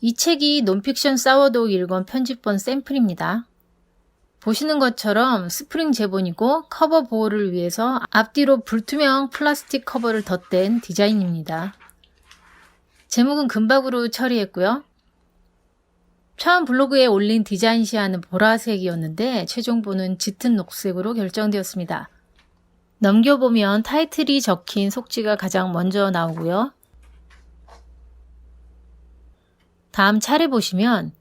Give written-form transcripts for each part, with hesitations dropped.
이 책이 논픽션 사워도우 1권 편집본 샘플입니다. 보시는 것처럼 스프링 제본이고 커버 보호를 위해서 앞뒤로 불투명 플라스틱 커버를 덧댄 디자인입니다. 제목은 금박으로 처리했고요. 처음 블로그에 올린 디자인 시안은 보라색이었는데 최종본은 짙은 녹색으로 결정되었습니다. 넘겨보면 타이틀이 적힌 속지가 가장 먼저 나오고요. 다음 차례 보시면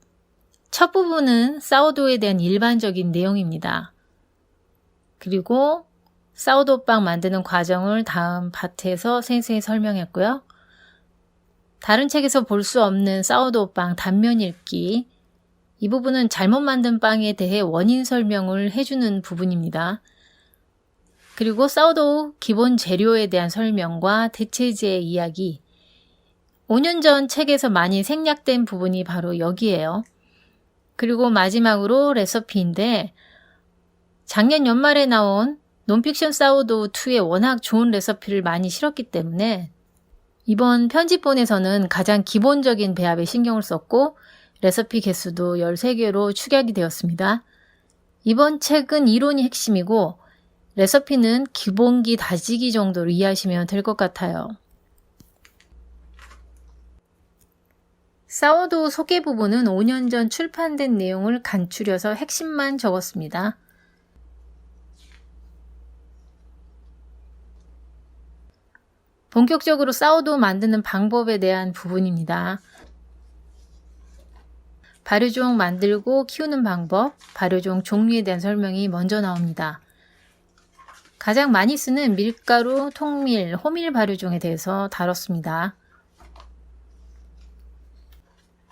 첫 부분은 사워도우에 대한 일반적인 내용입니다. 그리고 사워도우빵 만드는 과정을 다음 파트에서 세세히 설명했고요. 다른 책에서 볼 수 없는 사워도우빵 단면 읽기, 이 부분은 잘못 만든 빵에 대해 원인 설명을 해주는 부분입니다. 그리고 사워도우 기본 재료에 대한 설명과 대체제 이야기, 5년 전 책에서 많이 생략된 부분이 바로 여기에요. 그리고 마지막으로 레시피인데 작년 연말에 나온 논픽션 사워도우 2에 워낙 좋은 레시피를 많이 실었기 때문에 이번 편집본에서는 가장 기본적인 배합에 신경을 썼고 레시피 개수도 13개로 축약이 되었습니다. 이번 책은 이론이 핵심이고 레시피는 기본기 다지기 정도로 이해하시면 될 것 같아요. 사워도우 소개 부분은 5년 전 출판된 내용을 간추려서 핵심만 적었습니다. 본격적으로 사워도우 만드는 방법에 대한 부분입니다. 발효종 만들고 키우는 방법, 발효종 종류에 대한 설명이 먼저 나옵니다. 가장 많이 쓰는 밀가루, 통밀, 호밀 발효종에 대해서 다뤘습니다.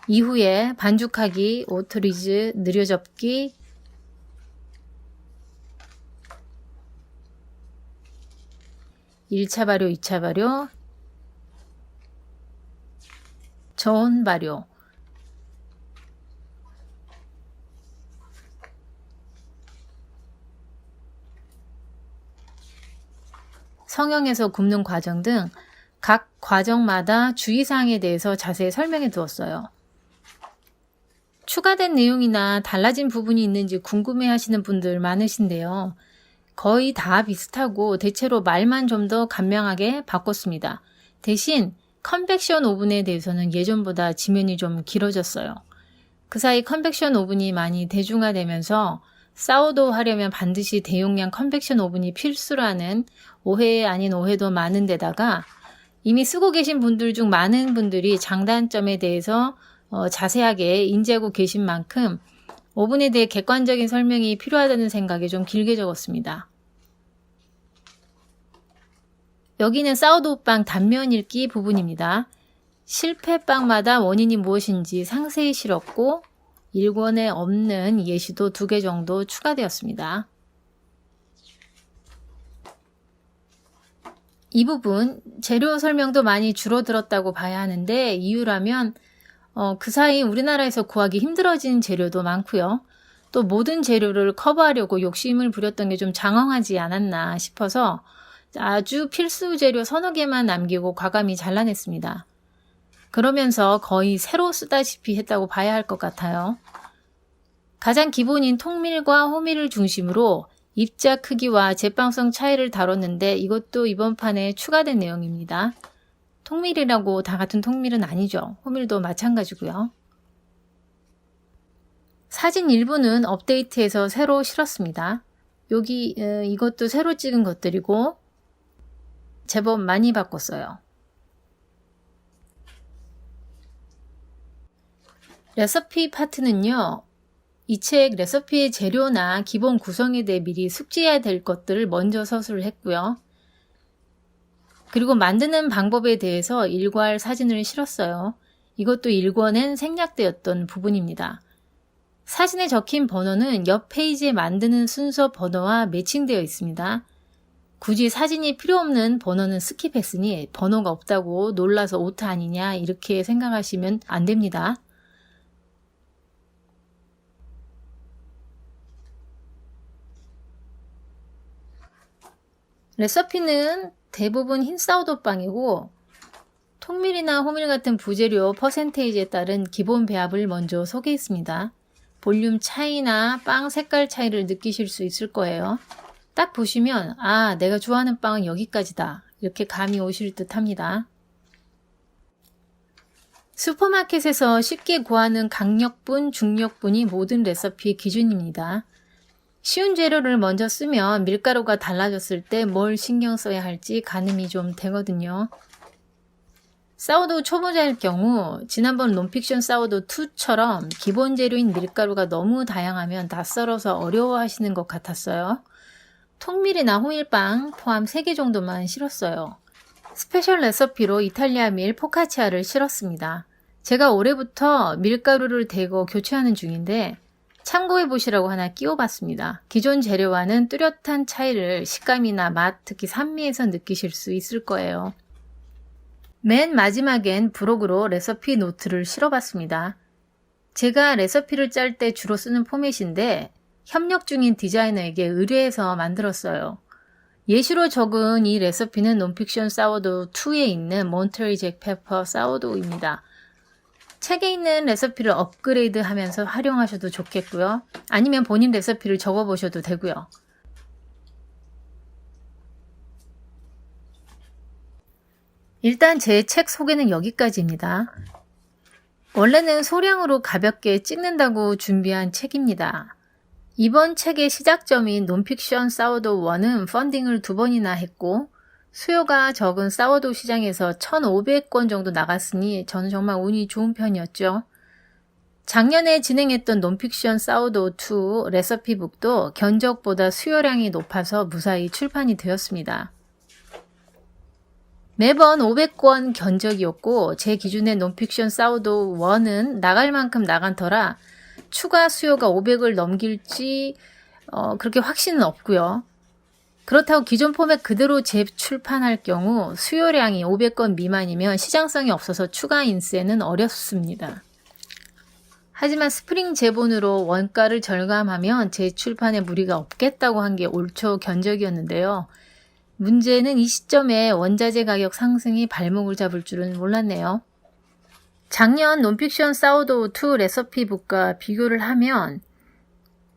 이후에 반죽하기, 오토리즈, 느려접기, (1차) 발효, (2차) 발효, 저온 발효, 성형에서 굽는 과정 등 각 과정마다 주의사항에 대해서 자세히 설명해 두었어요. 추가된 내용이나 달라진 부분이 있는지 궁금해 하시는 분들 많으신데요. 거의 다 비슷하고 대체로 말만 좀 더 간명하게 바꿨습니다. 대신 컨벡션 오븐에 대해서는 예전보다 지면이 좀 길어졌어요. 그 사이 컨벡션 오븐이 많이 대중화되면서 사워도우 하려면 반드시 대용량 컨벡션 오븐이 필수라는 오해 아닌 오해도 많은 데다가 이미 쓰고 계신 분들 중 많은 분들이 장단점에 대해서 자세하게 인지하고 계신 만큼 오븐에 대해 객관적인 설명이 필요하다는 생각에 좀 길게 적었습니다. 여기는 사워도우빵 단면 읽기 부분입니다. 실패빵마다 원인이 무엇인지 상세히 실었고 1권에 없는 예시도 2개 정도 추가되었습니다. 이 부분 재료 설명도 많이 줄어들었다고 봐야 하는데 이유라면 그 사이 우리나라에서 구하기 힘들어진 재료도 많고요. 또 모든 재료를 커버하려고 욕심을 부렸던 게 좀 장황하지 않았나 싶어서 아주 필수 재료 서너 개만 남기고 과감히 잘라냈습니다. 그러면서 거의 새로 쓰다시피 했다고 봐야 할 것 같아요. 가장 기본인 통밀과 호밀을 중심으로 입자 크기와 제빵성 차이를 다뤘는데 이것도 이번 판에 추가된 내용입니다. 통밀이라고 다 같은 통밀은 아니죠. 호밀도 마찬가지고요. 사진 일부는 업데이트해서 새로 실었습니다. 여기 이것도 새로 찍은 것들이고 제법 많이 바꿨어요. 레시피 파트는요. 이 책 레시피의 재료나 기본 구성에 대해 미리 숙지해야 될 것들을 먼저 서술을 했고요. 그리고 만드는 방법에 대해서 일괄 사진을 실었어요. 이것도 1권엔 생략되었던 부분입니다. 사진에 적힌 번호는 옆 페이지에 만드는 순서 번호와 매칭되어 있습니다. 굳이 사진이 필요 없는 번호는 스킵했으니 번호가 없다고 놀라서 오타 아니냐 이렇게 생각하시면 안 됩니다. 레시피는 대부분 흰 사워도우빵이고 통밀이나 호밀 같은 부재료 퍼센테이지에 따른 기본 배합을 먼저 소개했습니다. 볼륨 차이나 빵 색깔 차이를 느끼실 수 있을 거예요. 딱 보시면 아, 내가 좋아하는 빵은 여기까지다. 이렇게 감이 오실 듯 합니다. 슈퍼마켓에서 쉽게 구하는 강력분, 중력분이 모든 레시피의 기준입니다. 쉬운 재료를 먼저 쓰면 밀가루가 달라졌을 때 뭘 신경 써야 할지 가늠이 좀 되거든요. 사워도우 초보자일 경우 지난번 논픽션 사워도우 2처럼 기본 재료인 밀가루가 너무 다양하면 낯설어서 어려워하시는 것 같았어요. 통밀이나 호밀빵 포함 3개 정도만 실었어요. 스페셜 레시피로 이탈리아 밀 포카치아를 실었습니다. 제가 올해부터 밀가루를 대거 교체하는 중인데 참고해 보시라고 하나 끼워봤습니다. 기존 재료와는 뚜렷한 차이를 식감이나 맛, 특히 산미에서 느끼실 수 있을 거예요. 맨 마지막엔 브록으로 레시피 노트를 실어봤습니다. 제가 레시피를 짤 때 주로 쓰는 포맷인데 협력 중인 디자이너에게 의뢰해서 만들었어요. 예시로 적은 이 레시피는 논픽션 사워도우 2에 있는 몬테리 잭 페퍼 사워도우입니다. 책에 있는 레시피를 업그레이드 하면서 활용하셔도 좋겠고요. 아니면 본인 레시피를 적어보셔도 되고요. 일단 제 책 소개는 여기까지입니다. 원래는 소량으로 가볍게 찍는다고 준비한 책입니다. 이번 책의 시작점인 논픽션 사워도우 1은 펀딩을 2번이나 했고 수요가 적은 사워도우 시장에서 1,500권 정도 나갔으니 저는 정말 운이 좋은 편이었죠. 작년에 진행했던 논픽션 사워도우 2 레시피북도 견적보다 수요량이 높아서 무사히 출판이 되었습니다. 매번 500권 견적이었고 제 기준의 논픽션 사워도우 1은 나갈 만큼 나간 터라 추가 수요가 500을 넘길지 그렇게 확신은 없고요. 그렇다고 기존 포맷 그대로 재출판할 경우 수요량이 500건 미만이면 시장성이 없어서 추가 인쇄는 어렵습니다. 하지만 스프링 제본으로 원가를 절감하면 재출판에 무리가 없겠다고 한 게 올 초 견적이었는데요. 문제는 이 시점에 원자재 가격 상승이 발목을 잡을 줄은 몰랐네요. 작년 논픽션 사워도우 2 레시피북과 비교를 하면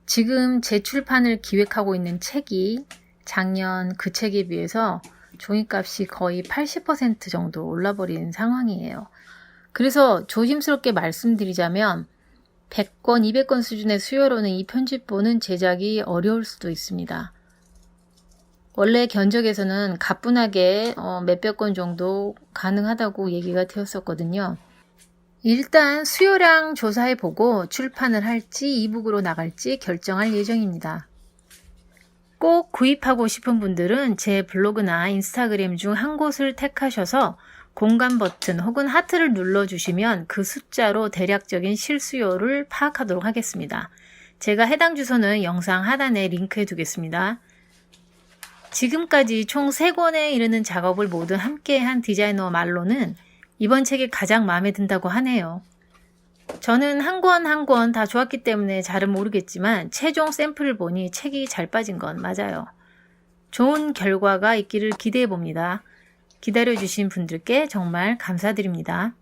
지금 재출판을 기획하고 있는 책이 작년 그 책에 비해서 종이값이 거의 80% 정도 올라버린 상황이에요. 그래서 조심스럽게 말씀드리자면 100권, 200권 수준의 수요로는 이 편집본은 제작이 어려울 수도 있습니다. 원래 견적에서는 가뿐하게 몇백 건 정도 가능하다고 얘기가 되었었거든요. 일단 수요량 조사해보고 출판을 할지 이북으로 나갈지 결정할 예정입니다. 꼭 구입하고 싶은 분들은 제 블로그나 인스타그램 중 한 곳을 택하셔서 공감 버튼 혹은 하트를 눌러주시면 그 숫자로 대략적인 실수요를 파악하도록 하겠습니다. 제가 해당 주소는 영상 하단에 링크해 두겠습니다. 지금까지 총 3권에 이르는 작업을 모두 함께한 디자이너 말로는 이번 책이 가장 마음에 든다고 하네요. 저는 한 권 한 권 다 좋았기 때문에 잘은 모르겠지만 최종 샘플을 보니 책이 잘 빠진 건 맞아요. 좋은 결과가 있기를 기대해 봅니다. 기다려주신 분들께 정말 감사드립니다.